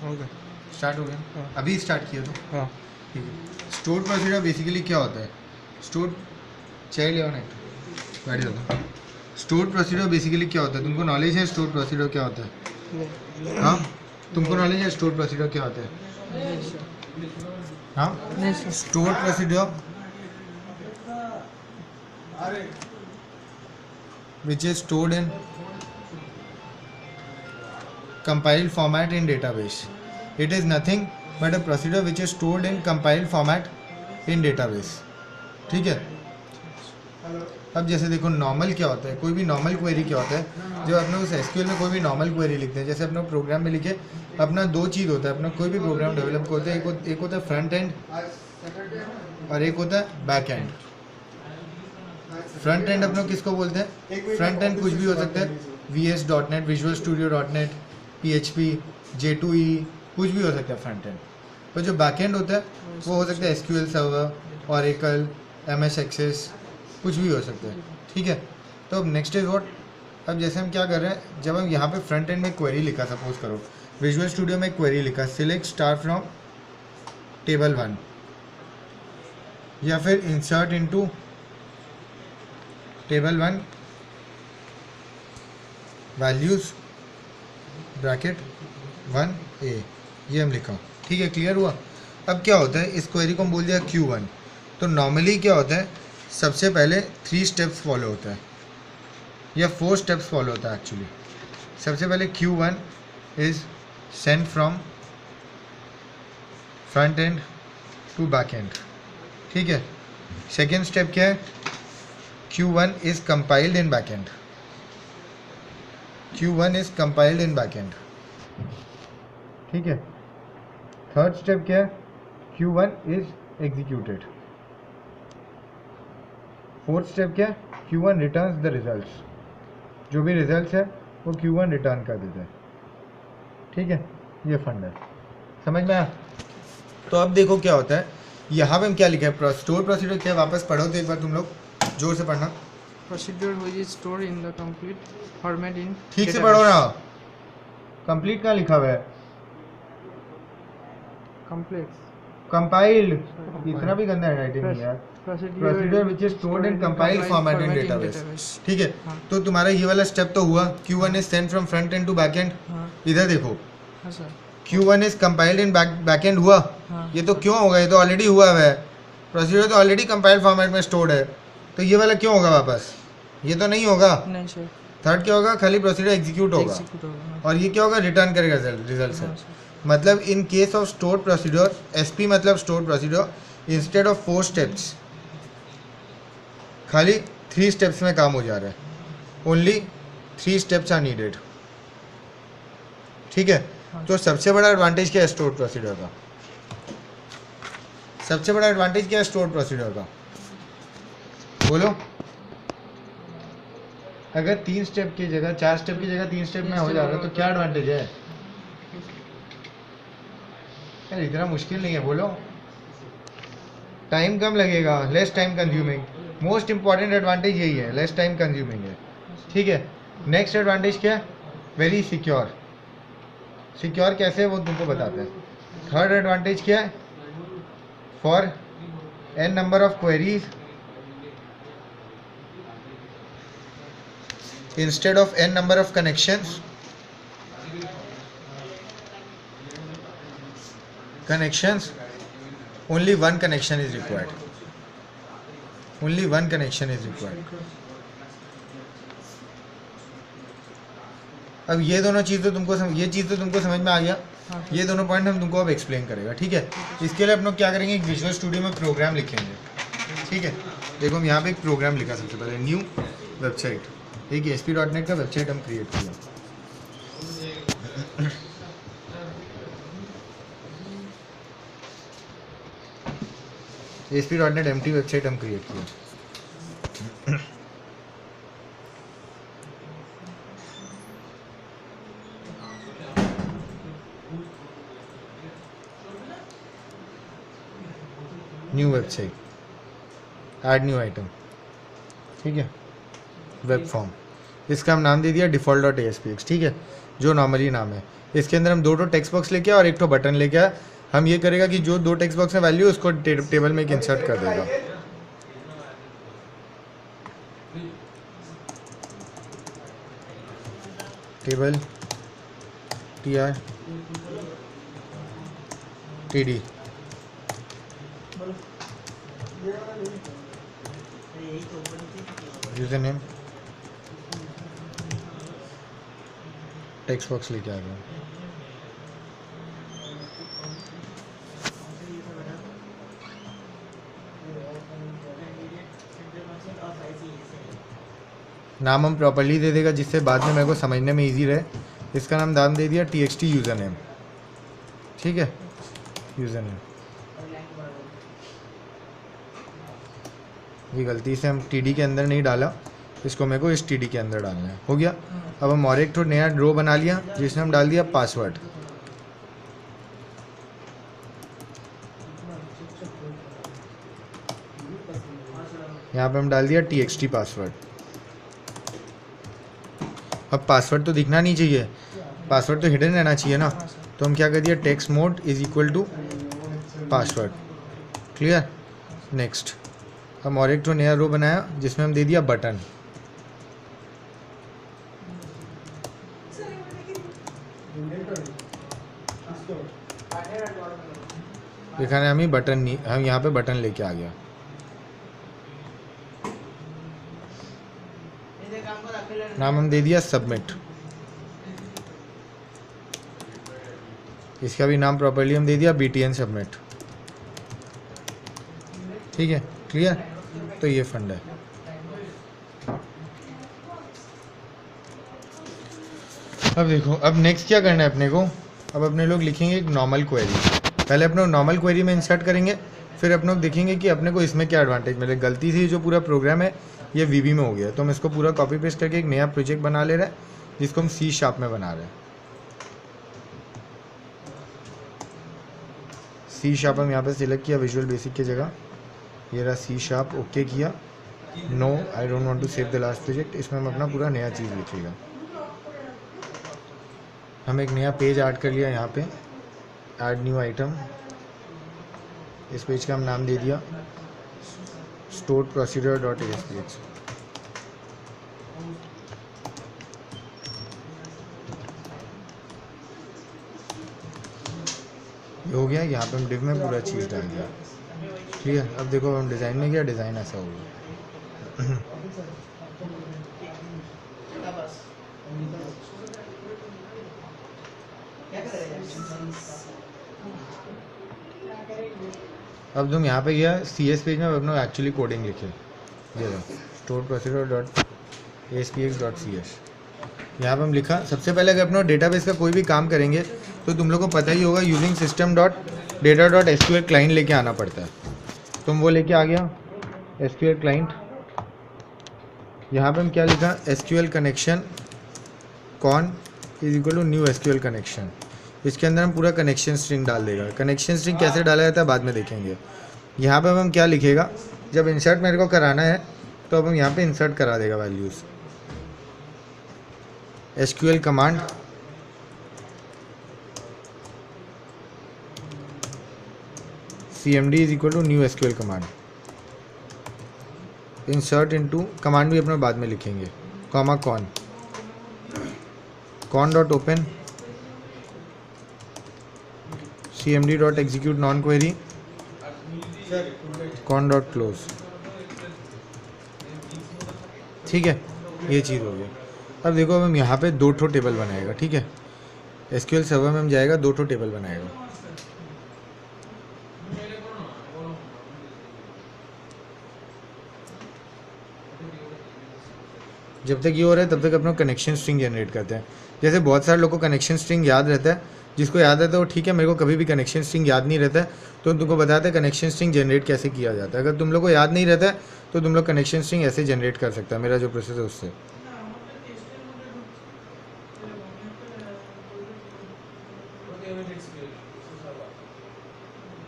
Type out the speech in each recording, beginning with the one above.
हो गया। स्टार्ट हो गया? हाँ। अभी स्टार्ट किया तो हाँ। ठीक है। स्टोर प्रोसीजर बेसिकली क्या होता है? स्टोर चाहिए लिया नेट बैठ जाता। स्टोर प्रोसीजर बेसिकली क्या होता है? तुमको नॉलेज है स्टोर प्रोसीजर क्या होता है? नहीं। हाँ, तुमको नॉलेज है स्टोर प्रोसीजर क्या होता है? नहीं सर। हाँ, नहीं sir. Store procedure which is stored in compiled format in database. It is nothing but a procedure which is stored in compiled format in database. ठीक है। अब जैसे देखो नॉर्मल क्या होता है, कोई भी नॉर्मल क्वेरी क्या होता है, जब अपने उस एसक्यूएल में कोई भी नॉर्मल क्वेरी लिखते हैं, जैसे अपने प्रोग्राम में लिखे, अपना दो चीज़ होता है, अपना कोई भी प्रोग्राम डेवलप होता है, एक होता है फ्रंट एंड और एक होता है बैक एंड। फ्रंट एंड अपने किसको बोलते हैं? फ्रंट एंड कुछ भी हो सकता है, VS.NET, visual studio .NET, PHP, J2E, कुछ भी हो सकता है फ्रंट एंड। और जो बैक एंड होता है वो हो सकता है SQL server, Oracle, MS Access, कुछ भी हो सकता है। ठीक है। तो अब नेक्स्ट इज व्हाट, अब जैसे हम क्या कर रहे हैं, जब हम यहाँ पे फ्रंट एंड में क्वेरी लिखा, सपोज करो विजुअल स्टूडियो में क्वेरी लिखा, सिलेक्ट स्टार फ्रॉम टेबल 1 या फिर insert into table 1 values bracket 1A, ये हम लिखा। ठीक है, क्लियर हुआ? अब क्या होता है, इस क्वेरी को हम बोल दिया Q1। तो नॉर्मली क्या होता है, सबसे पहले 3 स्टेप्स फॉलो होता है या 4 स्टेप्स फॉलो होता है एक्चुअली। सबसे पहले Q1 is send from front end to back end. ठीक है। सेकेंड स्टेप क्या है, Q1 is compiled in backend. Q1 is compiled in backend. ठीक है। थर्ड स्टेप क्या है, Q1 is executed. Fourth step क्या है, Q1 returns the results. जो भी रिजल्ट्स है वो Q1 रिटर्न कर देता है। ठीक है, ये फंड है, समझ में आया? तो अब देखो क्या होता है, यहाँ पे हम क्या लिखा है, स्टोर प्रोसीजर क्या है, वापस पढ़ो तो एक बार तुम लोग जोर से पढ़ना। Procedure which is stored in the complete format in ठीक से database. पढ़ो ना, कंप्लीट कहाँ लिखा हुआ है? Complex. कंपाइल्ड, इतना भी गंदा हैंडराइटिंग नहीं यार। Procedure procedure which is stored in compiled format in database. ठीक है। हाँ। तो तुम्हारा ये वाला स्टेप तो हुआ, Q1 is send from front end to back end. हाँ। इधर देखो, हाँ sir. Q1 is compiled in back end हुआ। हाँ। ये तो क्यों होगा, ये तो ऑलरेडी हुआ है, प्रोसीजर तो ऑलरेडी कंपाइल्ड फॉर्मेट में स्टोर्ड है, तो ये वाला क्यों होगा वापस? ये तो नहीं होगा। नहीं सर। थर्ड क्या होगा, खाली प्रोसीजर एग्जीक्यूट होगा, Execute होगा, हाँ। और ये क्या होगा, रिटर्न करेगा रिजल्ट से। हाँ सर। मतलब in case of store procedure, SP मतलब store procedure, instead of 4 steps खाली 3 स्टेप्स में काम हो जा रहा है। Only 3 steps are needed. ठीक है। तो सबसे बड़ा एडवांटेज क्या है स्टोर प्रोसीजर का? सबसे बड़ा एडवांटेज क्या है स्टोर प्रोसीजर का, बोलो? अगर 3 स्टेप की जगह 4 स्टेप की जगह 3 स्टेप में हो जा रहा है तो क्या एडवांटेज है यार? इतना मुश्किल नहीं है, बोलो। टाइम कम लगेगा, less time consuming. Most important advantage यही है, लेस टाइम कंज्यूमिंग है। ठीक है। नेक्स्ट एडवांटेज क्या है, वेरी सिक्योर। सिक्योर कैसे है वो तुमको बताते हैं। थर्ड एडवांटेज क्या है, for n number of queries instead of n number of connections only one connection is required. Only one connection is required. अब ये दोनों चीज़ तो तुमको ये चीज़ तो तुमको समझ में आ गया। ये दोनों पॉइंट हम तुमको अब एक्सप्लेन करेगा। ठीक है। इसके लिए हम लोग क्या करेंगे, एक विजुअल स्टूडियो में प्रोग्राम लिखेंगे। ठीक है। देखो हम यहाँ पे एक प्रोग्राम लिखा, सबसे पहले न्यू वेबसाइट, एक ASP.NET का वेबसाइट हम क्रिएट किया। ASP.NEट एम्प्टी वेबसाइट हम क्रिएट किया। New website, add new item. ठीक है। वेब फॉर्म, इसका हम नाम दे दिया default.aspx। ठीक है। जो नॉर्मली नाम है। इसके अंदर हम 2 टेक्स्ट बॉक्स लेके आए और 1 बटन लेके आए। हम ये करेगा कि जो 2 टेक्स्ट बॉक्स में वैल्यू है उसको टेबल में एक इंसर्ट कर देगा। Table TR TD user name text box लेके आ गया। नाम हम प्रॉपर्ली दे देगा जिससे बाद में मेरे को समझने में इजी रहे। इसका नाम दे दिया TXT यूज़र नेम, ठीक है, यूज़र नेम। ये गलती से हम TD के अंदर नहीं डाला, इसको मेरे को इस TD के अंदर डालना है। हो गया। अब हम और एक नया रो बना लिया जिसमें हम डाल दिया पासवर्ड। यहाँ पे हम डाल दिया TXT पासवर्ड। अब पासवर्ड तो दिखना नहीं चाहिए, पासवर्ड तो हिडन रहना चाहिए ना, तो हम क्या कर दिया text mode is equal to password. Clear. Next हम और एक नया रो बनाया जिसमें हम दे दिया बटन। दिखाने हमें बटन नहीं, हम यहाँ पे बटन लेके आ गया। नाम हम दे दिया सबमिट। इसका भी नाम प्रॉपर्ली हम दे दिया BTN सबमिट। ठीक है, क्लियर। तो ये फंड है। अब देखो, अब नेक्स्ट क्या करना है अपने को। अब अपने लोग लिखेंगे एक नॉर्मल क्वेरी। पहले अपने नॉर्मल क्वेरी में इंसर्ट करेंगे, फिर अपने लोग देखेंगे कि अपने को इसमें क्या एडवांटेज मिले। गलती से जो पूरा प्रोग्राम है ये VB में हो गया, तो हम इसको पूरा कॉपी पेस्ट करके एक नया प्रोजेक्ट बना ले रहे हैं जिसको हम C# में बना रहे हैं। C# हम यहाँ पे सिलेक्ट किया विजुअल बेसिक की जगह, ये रहा C#, ओके किया। No, I don't want to save the last project. इसमें हम अपना पूरा नया चीज़ लिखेगा। हम एक नया पेज ऐड कर लिया यहाँ पे, ऐड न्यू आइटम। इस पेज का हम नाम दे दिया stored procedure.aspx। ये हो गया। यहाँ पे हम डिव में पूरा चीज़ डाल दिया। क्लियर। अब देखो हम डिज़ाइन में गया, डिज़ाइन ऐसा हो गया। अब तुम यहाँ पे गया CS पेज में अपना एक्चुअली कोडिंग लिखे, ये stored procedure.aspx.cs। यहाँ पे हम लिखा, सबसे पहले अगर अपना डेटाबेस का कोई भी काम करेंगे तो तुम लोग को पता ही होगा यूजिंग system.data.sql क्लाइंट लेके आना पड़ता है। तुम वो लेके आ गया SQL क्लाइंट। यहाँ पे हम क्या लिखा, SQL connection con is equal to new SQL connection. इसके अंदर हम पूरा कनेक्शन स्ट्रिंग डाल देगा। कनेक्शन स्ट्रिंग कैसे डाला जाता है बाद में देखेंगे। यहाँ पे हम क्या लिखेगा, जब इंसर्ट मेरे को कराना है तो अब हम यहाँ पे इंसर्ट करा देगा values. SQL command CMD is equal to new SQL command. Insert into command भी अपने बाद में लिखेंगे, comma con dot open CMD dot execute non query con dot close. ठीक है, ये चीज़ हो गई। अब देखो, अब हम यहाँ पे 2 टेबल बनाएगा। ठीक है, SQL सर्वर में हम जाएगा, 2 टेबल बनाएगा। जब तक ये हो रहा है तब तक अपना कनेक्शन स्ट्रिंग जनरेट करते हैं। जैसे बहुत सारे लोगों को कनेक्शन स्ट्रिंग याद रहता है, जिसको याद रहता है वो ठीक है, मेरे को कभी भी कनेक्शन स्ट्रिंग याद नहीं रहता है, तो तुमको बताते हैं कनेक्शन स्ट्रिंग जनरेट कैसे किया जाता है। अगर तुम लोग को याद नहीं रहता है तो तुम लोग कनेक्शन स्ट्रिंग ऐसे जनरेट कर सकता है, मेरा जो प्रोसेस है उससे।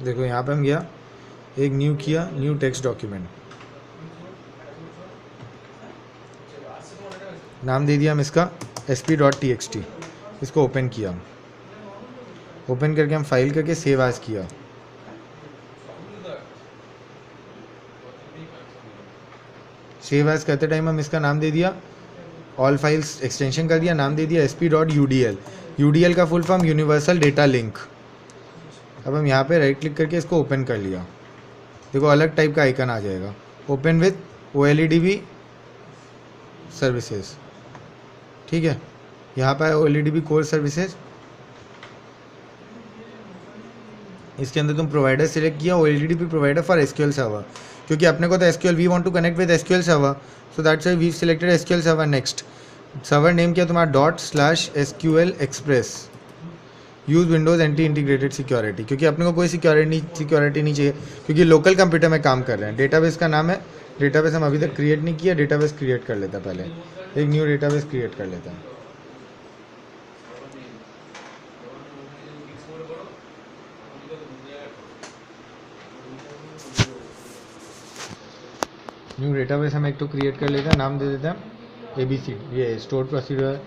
देखो यहाँ पे हम गया, एक न्यू किया, न्यू टेक्स्ट डॉक्यूमेंट, नाम दे दिया हम इसका sp.txt। इसको ओपन किया, ओपन करके हम फाइल करके सेव एज किया। सेव एज करते टाइम हम इसका नाम दे दिया ऑल फाइल्स, एक्सटेंशन कर दिया, नाम दे दिया sp.udl। यूडीएल का full form universal data link. अब हम यहाँ पे राइट क्लिक करके इसको ओपन कर लिया, देखो अलग टाइप का आइकन आ जाएगा, ओपन विथ OLEDB सर्विसेज। ठीक है, यहाँ पर OLEDB कोर सर्विसेज, इसके अंदर तुम प्रोवाइडर सिलेक्ट किया OLEDB provider for SQL server, क्योंकि अपने को तो SQL we want to connect with SQL server, so that's why we selected SQL server. Next server name किया तुम्हारा ./SQL express, use Windows anti integrated security, क्योंकि अपने को कोई सिक्योरिटी नहीं चाहिए, क्योंकि लोकल कंप्यूटर में काम कर रहे हैं। डेटाबेस का नाम है, डेटाबेस हम अभी तक क्रिएट नहीं किया, डेटाबेस क्रिएट कर लेता है, पहले एक न्यू डेटाबेस क्रिएट कर लेता है। न्यू डेटाबेस हम एक तो क्रिएट कर लेते हैं, नाम दे देते हैं ABC, ये स्टोर प्रोसीजर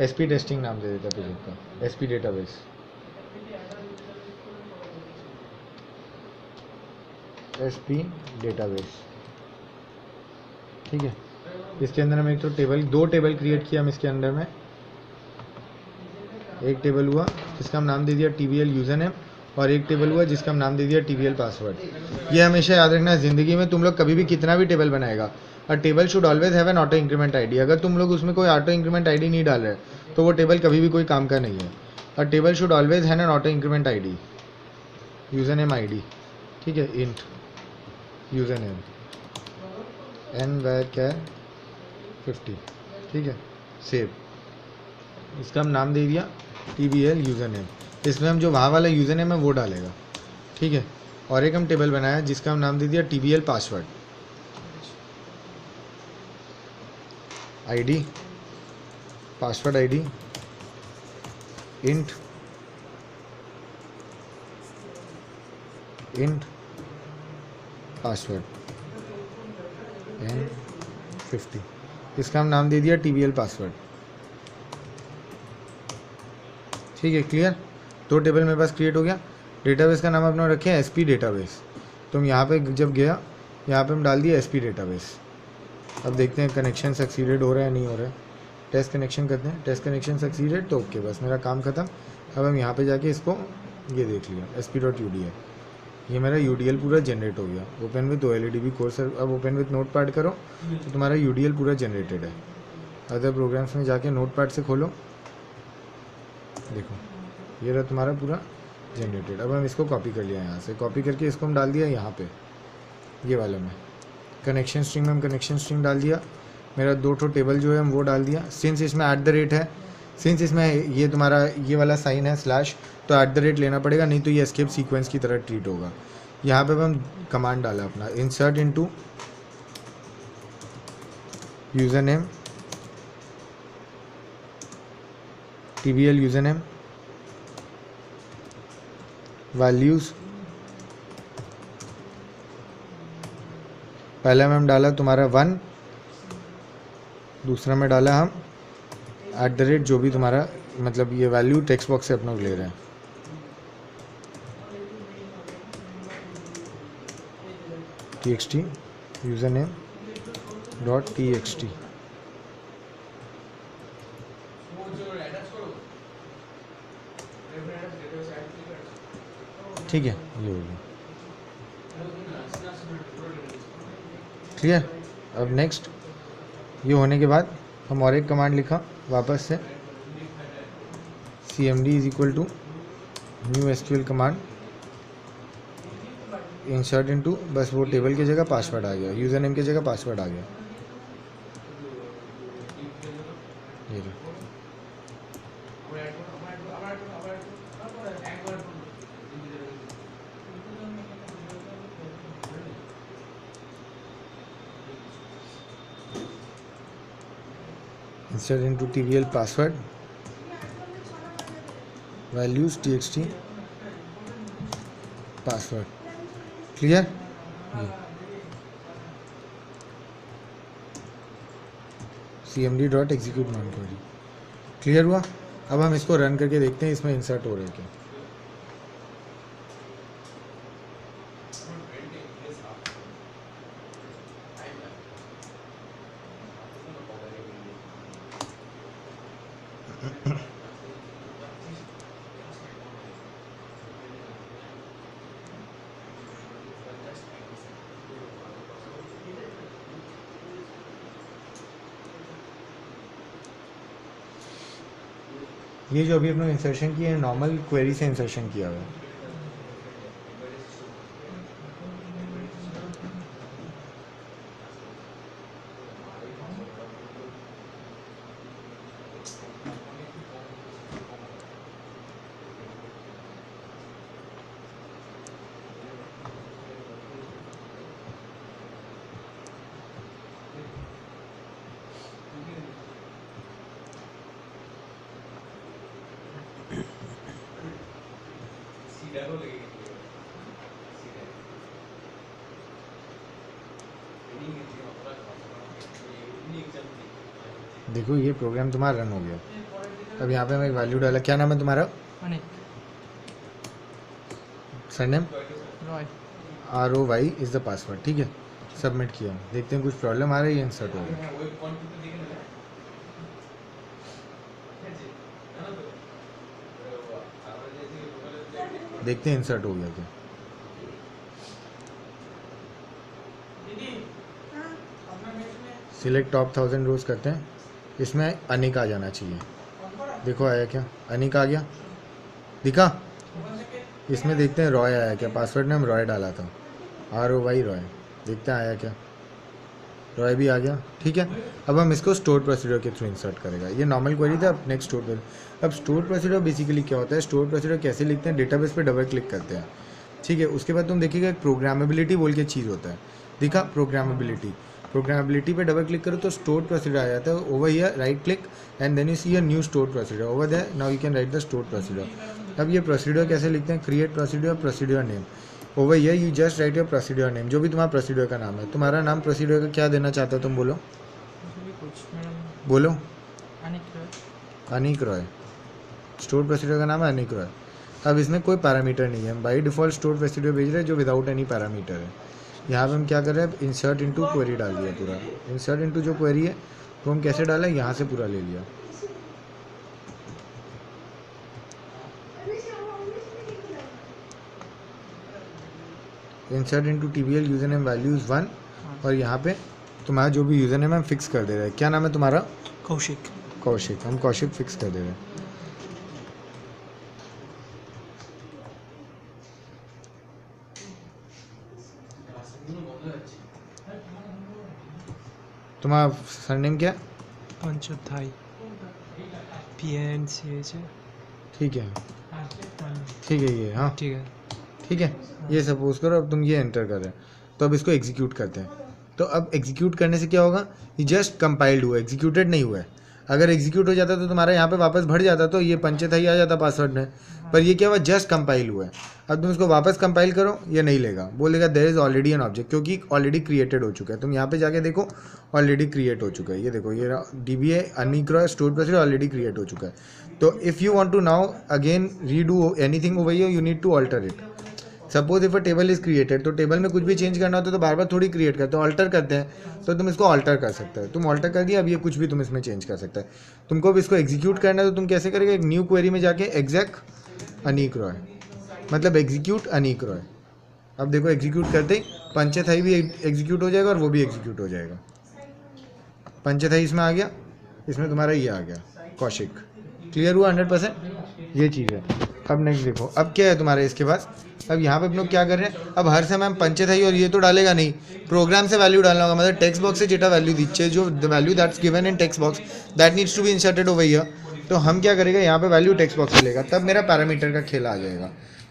SP टेस्टिंग नाम दे देता है प्रोजेक्ट का, SP डेटाबेस। SP डेटाबेस, ठीक है। इसके अंदर हम एक तो दो टेबल क्रिएट किया हम इसके अंदर में। एक टेबल हुआ जिसका हम नाम दे दिया TBL यूजर नेम, और एक टेबल हुआ जिसका हम नाम दे दिया TBL पासवर्ड। ये हमेशा याद रखना, ज़िंदगी में तुम लोग कभी भी कितना भी टेबल बनाएगा, और table should always have an auto increment ID। अगर तुम लोग उसमें कोई ऑटो इंक्रीमेंट ID नहीं डाल रहे तो वो टेबल कभी भी कोई काम का नहीं है। और table should always have an auto increment ID, user name ID, ठीक है, इंट यूजर नेम nvar50, ठीक है, सेव। इसका हम नाम दे दिया TBL यूज़र नेम, इसमें हम जो वहाँ वाला यूज़र नेम है वो डालेगा, ठीक है। और एक हम टेबल बनाया जिसका हम नाम दे दिया TBL password, ID password ID int password N50, इसका हम नाम दे दिया TBL पासवर्ड, ठीक है, क्लियर। दो टेबल मेरे पास क्रिएट हो गया। डेटाबेस का नाम अपना रखे हैं SP डेटाबेस, तो हम यहाँ पे जब गया, यहाँ पे हम डाल दिया SP डेटाबेस। अब देखते हैं कनेक्शन सक्सीडेड हो रहा है नहीं हो रहा है, टेस्ट कनेक्शन करते हैं। टेस्ट कनेक्शन सक्सीडेड तो ओके, बस मेरा काम खत्म। अब हम यहाँ पे जाके इसको ये देख लिया SP.udl, ये मेरा UDL पूरा जनरेट हो गया। ओपन विद OLEDB कोर्स, अब ओपन विद नोटपैड करो तो तुम्हारा UDL पूरा जनरेटेड है। अदर प्रोग्राम्स में जाके नोटपैड से खोलो, देखो ये रहा तुम्हारा पूरा जनरेटेड। अब हम इसको कॉपी कर लिया, यहाँ से कॉपी करके इसको हम डाल दिया यहाँ पे, ये वाले में कनेक्शन स्ट्रिंग में हम कनेक्शन स्ट्रिंग डाल दिया। मेरा दो ठो टेबल जो है हम वो डाल दिया। सिंस इसमें @ है, सिंस इसमें ये तुम्हारा ये वाला साइन है स्लैश, तो @ लेना पड़ेगा, नहीं तो ये एस्केप सीक्वेंस की तरह ट्रीट होगा। यहाँ पे हम कमांड डाला अपना insert into user name TBL user name values. पहले में हम डाला तुम्हारा 1, दूसरा में डाला हम @ जो भी तुम्हारा मतलब ये वैल्यू टेक्स्ट बॉक्स से अपना ले रहे हैं। txt यूज़र नेम .txt, ठीक है, ये हो गया क्लियर। अब नेक्स्ट ये होने के बाद हम और एक कमांड लिखा वापस से, cmd = new SQL command insert into, बस वो टेबल की जगह पासवर्ड आ गया, यूज़र नेम की जगह पासवर्ड आ गया। ये लो, insert into TBL password values txt password, clear. cmd.execute non query, clear हुआ। अब हम इसको रन करके देखते हैं इसमें इंसर्ट हो रहा है क्या। ये जो अभी अपने इंसर्शन किया है नॉर्मल क्वेरी से इंसर्शन किया हुआ है। देखो ये प्रोग्राम तुम्हारा रन हो गया। अब यहाँ पे हम एक वैल्यू डाला। क्या नाम है तुम्हारा? Anik surname Roy. ROY is the password. ठीक है, सबमिट किया। देखते हैं कुछ प्रॉब्लम आ रही है। इंसर्ट हो गया। देखते हैं इंसर्ट हो गया क्या। सिलेक्ट टॉप 1000 रोज करते हैं। इसमें अनिक आ जाना चाहिए। देखो आया क्या? अनिक आ गया, दिखा। इसमें देखते हैं रॉय आया क्या। पासवर्ड ने हम रॉय डाला था, ROY रॉय। देखते हैं आया क्या। रॉय भी आ गया। ठीक है, अब हम इसको स्टोर प्रोसीजर के थ्रू इंसर्ट करेगा। ये नॉर्मल क्वेरी था। अब नेक्स्ट स्टोर प्रोसीजर। अब स्टोर प्रोसीजर बेसिकली क्या होता है? स्टोर प्रोसीजर कैसे लिखते हैं? डेटाबेस पे डबल क्लिक करते हैं। ठीक है, उसके बाद तुम देखिएगा एक प्रोग्रामेबिलिटी बोल के चीज़ होता है। दिखा प्रोग्रामेबिलिटी। प्रोग्रामेबिलिटी पे डबल क्लिक करो तो स्टोर प्रोसीजर आ जाता है। Over here right click and then you see a new store procedure over there. Now you can write the store procedure. अब ये प्रोसीजर कैसे लिखते हैं? Create procedure, procedure name. Over here you just write your procedure name, जो भी तुम्हारा procedure का नाम है। तुम्हारा नाम प्रोसीजर का क्या देना चाहते हो तुम? बोलो बोलो। अनिक रॉय। स्टोर प्रोसीजर का नाम है अनिक रॉय। अब इसमें कोई पैरामीटर नहीं है। बाई डिफ़ॉल्ट स्टोर प्रोसीजर भेज रहे हैं जो विदाउट एनी पैरामीटर है। यहाँ पे हम क्या कर रहे हैं? इंसर्ट इनटू क्वेरी डाल दिया पूरा। इंसर्ट इनटू जो क्वेरी है वो हम कैसे डालें? यहाँ से पूरा ले लिया। Insert into TBL user name values 1 और यहाँ पे तुम्हारा जो भी यूजर नेम हम फिक्स कर दे रहे हैं। क्या नाम है तुम्हारा? कौशिक। कौशिक। हम कौशिक फिक्स कर दे रहे हैं। तुम्हारा सरनेम क्या? पंचोत्थाई। PNCH। ठीक है, ठीक है ये। हाँ ठीक है। ठीक है, ये सपोज करो अब तुम ये एंटर कर रहे हैं तो अब इसको एग्जीक्यूट करते हैं। तो अब एग्जीक्यूट करने से क्या होगा? ये जस्ट कंपाइल्ड हुआ है, एग्जीक्यूटेड नहीं हुआ है। अगर एग्जीक्यूट हो जाता तो तुम्हारा यहाँ पे वापस भर जाता तो ये पंचोत्थाई आ जाता पासवर्ड में। पर ये क्या हुआ? जस्ट कंपाइल हुआ है। अब तुम इसको वापस कंपाइल करो, ये नहीं लेगा। बोलेगा there is already an object, क्योंकि ऑलरेडी क्रिएटेड हो चुका है। तुम यहाँ पे जाके देखो, ऑलरेडी क्रिएट हो चुका है। ये देखो, ये DBA Anik Roy store procedure already create हो चुका है। तो if you want to now again redo anything over here, you need to alter it. Suppose if a table is created, तो टेबल में कुछ भी चेंज करना होता है तो बार बार थोड़ी क्रिएट करते हो, ऑल्टर करते हैं। तो तुम इसको ऑल्टर कर सकते हो। तुम ऑल्टर कर दिया, अब ये कुछ भी तुम इसमें चेंज कर सकते हैं। तुमको अब इसको एग्जीक्यूट करना है तो तुम कैसे करेंगे? एक न्यू क्वेरी में जाके एग्जैक अनिक रॉय, मतलब एग्जीक्यूट अनिक रॉय। अब देखो एग्जीक्यूट करते ही पंचोत्थाई भी एग्जीक्यूट हो जाएगा और वो भी एग्जीक्यूट हो जाएगा। पंचोत्थाई इसमें आ गया, इसमें तुम्हारा ये आ गया कौशिक। क्लियर हुआ 100%? ये चीज़ है। अब नेक्स्ट देखो, अब क्या है तुम्हारे इसके पास? अब यहाँ पे हम लोग क्या कर रहे हैं? अब हर समय हम पंचोत्थाई और ये तो डालेगा नहीं, प्रोग्राम से वैल्यू डालना होगा। मतलब टेक्स्ट बॉक्स से जेटा वैल्यू दीजिए, जो the value that's given in text box that needs to be inserted over here. तो हम क्या करेगा? यहाँ पे वैल्यू टेक्स्ट बॉक्स से लेगा, तब मेरा पैरामीटर का खेल आ जाएगा।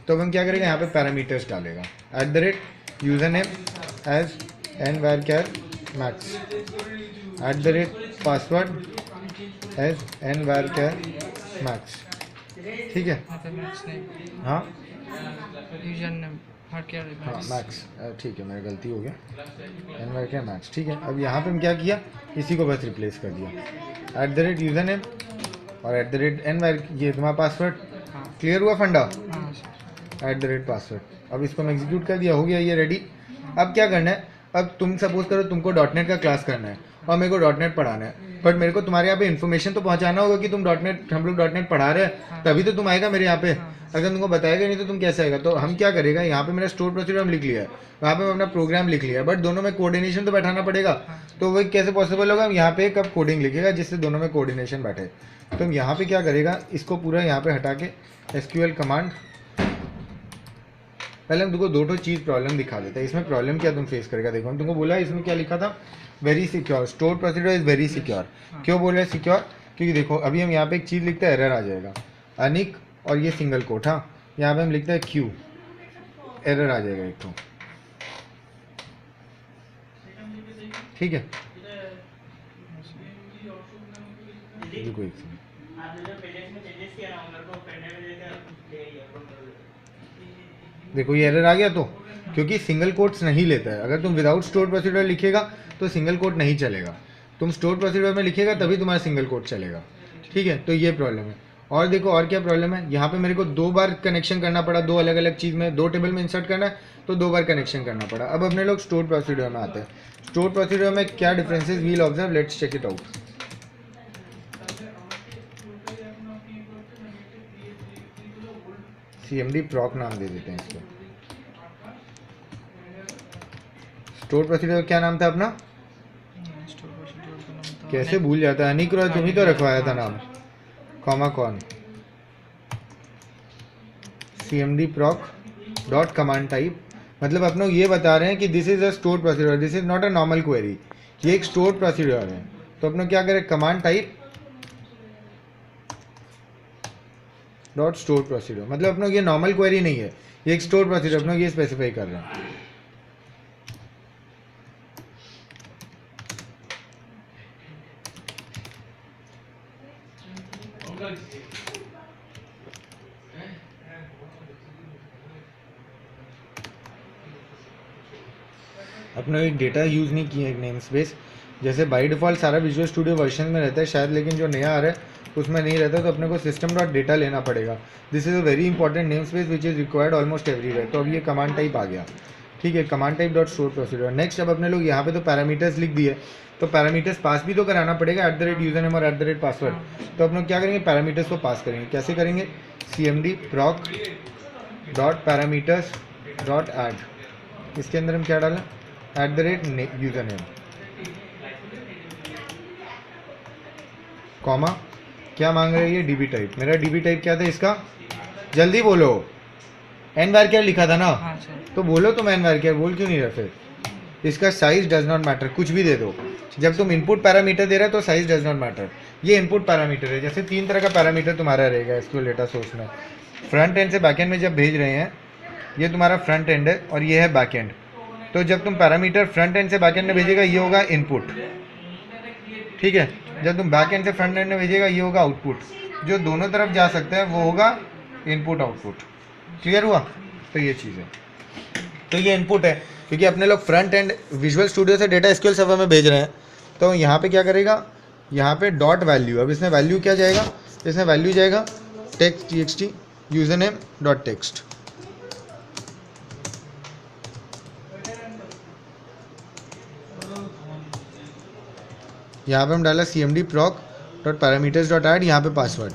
तो अब हम क्या करेंगे? यहाँ पे पैरामीटर्स डालेगा। User name as nvarchar max, @password as nvarchar max। ठीक है, हाँ यूजर नेम हर क्या हाँ मैक्स। ठीक है, मेरी गलती हो गया। nvarchar max। ठीक है, अब यहाँ पे हम क्या किया? इसी को बस रिप्लेस कर दिया। @यूजर नेम और @n ये तुम्हारा पासवर्ड। हाँ क्लियर हुआ फंडा? हाँ सर। @पासवर्ड। अब इसको मैं एग्जीक्यूट कर दिया, हो गया ये रेडी। अब क्या करना है, अब तुम सपोज करो तुमको .NET का क्लास करना है और मेरे को .NEट पढ़ाना है, बट मेरे को तुम्हारे यहाँ पे इन्फॉर्मेशन तो पहुँचाना होगा कि तुम .NEट, हम लोग .NEट पढ़ा रहे हैं, तभी तो तुम आएगा मेरे यहाँ पे। अगर तुमको बताएगा नहीं तो तुम कैसे आएगा? तो हम क्या करेगा, यहाँ पे मेरा स्टोर प्रोसीजर हम लिख लिया है, वहाँ पे मैं अपना प्रोग्राम लिख लिया है, बट दोनों में कोऑर्डिनेशन तो बैठाना पड़ेगा। तो वो कैसे पॉसिबल होगा, यहाँ पे कब कोडिंग लिखेगा जिससे दोनों में कोऑर्डिनेशन बैठे। तो यहाँ पे क्या करेगा, इसको पूरा यहाँ पे हटा के SQL कमांड, पहले हम तुमको दो चीज़ प्रॉब्लम दिखा देते हैं। इसमें प्रॉब्लम क्या तुम फेस करेगा, देखो हम तुमको बोला इसमें क्या लिखा था, very secure, store procedure is very secure. क्यों बोल रहे हैं सिक्योर? क्योंकि देखो अभी हम यहाँ पे एक चीज़ लिखते हैं, एरर आ जाएगा, अनिक, और ये सिंगल कोट, हाँ यहाँ पे हम लिखते हैं क्यू, एरर आ जाएगा एक तो, ठीक है। देखो एक सेकंड, देखो ये एरर आ गया, तो क्योंकि सिंगल कोट्स नहीं लेता है। अगर तुम विदाउट स्टोर प्रोसीजर लिखेगा तो सिंगल कोट नहीं चलेगा, तुम स्टोर प्रोसीजर में लिखेगा तभी तुम्हारा सिंगल कोट चलेगा, ठीक है। तो ये प्रॉब्लम है। और देखो और क्या प्रॉब्लम है, यहाँ पे मेरे को 2 बार कनेक्शन करना पड़ा, 2 अलग अलग चीज़ में, 2 टेबल में इंसर्ट करना है तो 2 बार कनेक्शन करना पड़ा। अब अपने लोग स्टोर प्रोसीजर में आते हैं। स्टोर प्रोसीजर में क्या differences we'll observe, let's check it out. CMD proc नाम दे देते हैं इसको। स्टोर प्रोसीजर क्या नाम था अपना, स्टोर प्रोसीजर का नाम था कैसे भूल जाता है, अनिक रॉय, तुम ही तो रखवाया था नाम, कॉमा कौन, CMD proc dot command type. मतलब अपने ये बता रहे हैं कि this is a store procedure, this is not a normal query, ये एक स्टोर प्रोसीजर है। तो अपने क्या करें, command type dot store procedure, मतलब अपने ये नॉर्मल क्वेरी नहीं है, ये एक स्टोर प्रोसीजर, अपने ये स्पेसिफाई कर रहे हैं। अपने एक डेटा यूज़ नहीं किया, एक नेम स्पेस, जैसे बाई डिफ़ॉल्ट सारा विजुअल स्टूडियो वर्जन में रहता है शायद, लेकिन जो नया आ रहा है उसमें नहीं रहता, तो अपने को सिस्टम डॉट डेटा लेना पड़ेगा। This is a very important name space which is required almost everywhere. तो अब ये कमांड टाइप आ गया, ठीक है, command type dot store procedure. Next अब अपने लोग यहाँ पे तो पैरामीटर्स लिख दिए, तो पैरामीटर्स पास भी तो कराना पड़ेगा, @यूजर नेम और @पासवर्ड। तो अपने क्या करेंगे, पैरामीटर्स को पास करेंगे। कैसे करेंगे, CMD proc dot parameters dot add, इसके अंदर हम क्या डालें, @यूजर नेम, कॉमा क्या मांग रहे हैं ये, DB टाइप। मेरा DB टाइप क्या था इसका, जल्दी बोलो, n_var लिखा था ना, हाँ सर। तो बोलो तुम n_var बोल क्यों नहीं रहे फिर। इसका साइज डज नॉट मैटर, कुछ भी दे दो। जब तुम इनपुट पैरामीटर दे रहे हो तो साइज डज नॉट मैटर, ये इनपुट पैरामीटर है। जैसे 3 तरह का पैरामीटर तुम्हारा रहेगा SQL डेटा सोर्स में। फ्रंट एंड से बैक एंड में जब भेज रहे हैं, ये तुम्हारा फ्रंट एंड है और ये है बैक एंड। तो जब तुम पैरामीटर फ्रंट एंड से बैक एंड में भेजेगा ये होगा इनपुट, ठीक है। जब तुम बैक एंड से फ्रंट एंड में भेजेगा ये होगा आउटपुट। जो दोनों तरफ जा सकता है वो होगा इनपुट आउटपुट। क्लियर हुआ? तो ये चीज़ है, तो ये इनपुट है क्योंकि अपने लोग फ्रंट एंड विजुअल स्टूडियो से डेटा SQL सर्वर में भेज रहे हैं। तो यहाँ पे क्या करेगा, यहाँ पे डॉट वैल्यू, अब इसमें वैल्यू क्या जाएगा, इसमें वैल्यू जाएगा text TXT user name dot text. यहाँ पे हम डाला CMD proc dot parameters dot add, यहाँ पे पासवर्ड,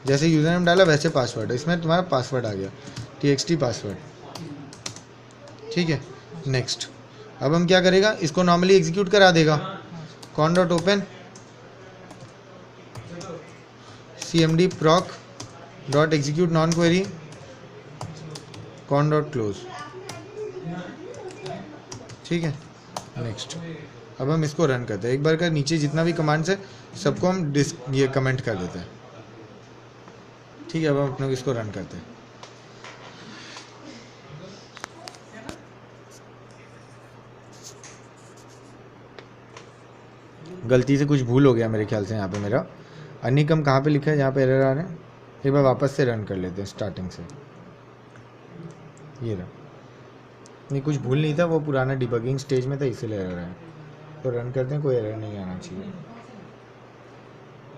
जैसे यूजर नेम डाला वैसे पासवर्ड, इसमें तुम्हारा पासवर्ड आ गया TXT पासवर्ड, ठीक है। नेक्स्ट अब हम क्या करेगा, इसको नॉर्मली एग्जीक्यूट करा देगा, cone dot open CMD proc dot execute non query con dot close, ठीक है। नेक्स्ट अब हम इसको रन करते हैं, एक बार का नीचे जितना भी कमांड्स है सबको हम ये कमेंट कर देते हैं, ठीक है। अब हम अपने इसको रन करते हैं। गलती से कुछ भूल हो गया मेरे ख्याल से, यहाँ पे मेरा अनिकम कहाँ पे लिखा है, जहाँ पे एरर आ रहे हैं, एक बार वापस से रन कर लेते हैं स्टार्टिंग से। ये रहा, नहीं कुछ भूल नहीं था, वो पुराना डिबगिंग स्टेज में था इसीलिए एरर है। तो रन करते हैं, कोई एरर नहीं आना चाहिए,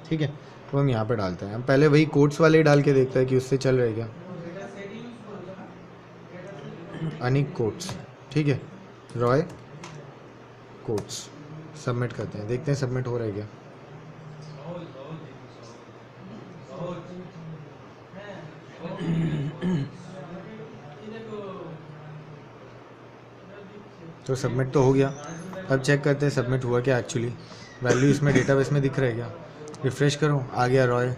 ठीक है। वो हम यहाँ पे डालते हैं। हम पहले वही कोट्स वाले डाल के देखते हैं कि उससे चल रहा है क्या। अनिक कोट्स, ठीक है, रॉय कोट्स, सबमिट करते हैं, देखते हैं सबमिट हो रहा है क्या। तो सबमिट तो हो गया। अब चेक करते हैं सबमिट हुआ क्या एक्चुअली। वैल्यू इसमें डेटाबेस में दिख रहा है क्या। रिफ्रेश करो, आ गया रॉय,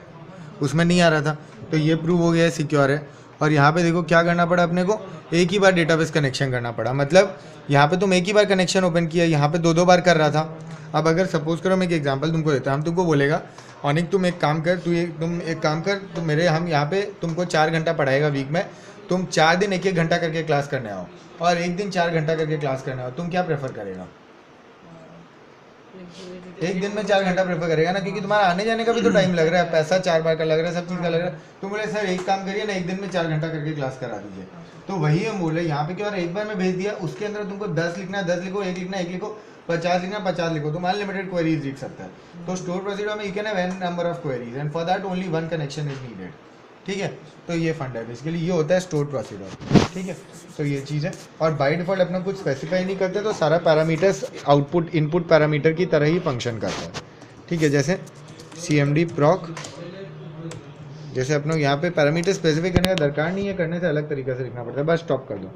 उसमें नहीं आ रहा था, तो ये प्रूव हो गया है सिक्योर है। और यहाँ पे देखो क्या करना पड़ा अपने को, एक ही बार डेटाबेस कनेक्शन करना पड़ा। मतलब यहाँ पे तुम एक ही बार कनेक्शन ओपन किया, यहाँ पे दो बार कर रहा था। अब अगर सपोज करो मैं एक एग्जांपल तुमको देता हूँ, हम तुमको बोलेगा अनिक तुम एक काम कर, तुम एक काम कर, तुम मेरे हम यहाँ पे तुमको 4 घंटा पढ़ाएगा वीक में, तुम 4 दिन 1-1 घंटा करके क्लास करने आओ और एक दिन 4 घंटा करके क्लास करने आओ, तुम क्या प्रेफर करेगा। एक दिन में 4 घंटा प्रेफर करेगा ना, क्योंकि तुम्हारा आने जाने का भी तो टाइम लग रहा है, पैसा 4 बार का लग रहा है, सब चीज़ का लग रहा है। तुम बोले सर एक काम करिए ना, एक दिन में 4 घंटा करके क्लास करा दीजिए। तो वही हम बोले यहाँ पे, क्या एक बार में भेज दिया, उसके अंदर तुमको 10 लिखना है 10 लिखो, 1 लिखना है 1 लिखो, 50 लिखना 50 लिखो, तुम अनलिमिटेड क्वेरीज लिख सकता है। तो स्टोर प्रोसीजर में you can have n number of queries and for that only 1 connection is needed, ठीक है। तो ये फंड है बेसिकली, ये होता है स्टोर प्रोसीजर, ठीक है। तो ये चीज़ है, और बाय डिफॉल्ट अपना कुछ स्पेसिफाई नहीं करते, तो सारा पैरामीटर्स आउटपुट इनपुट पैरामीटर की तरह ही फंक्शन करता है, ठीक है। जैसे cmd proc, जैसे अपने यहाँ पे पैरामीटर स्पेसिफाई करने का दरकार नहीं है, करने से अलग तरीके से लिखना पड़ता है। बस स्टॉप कर दो।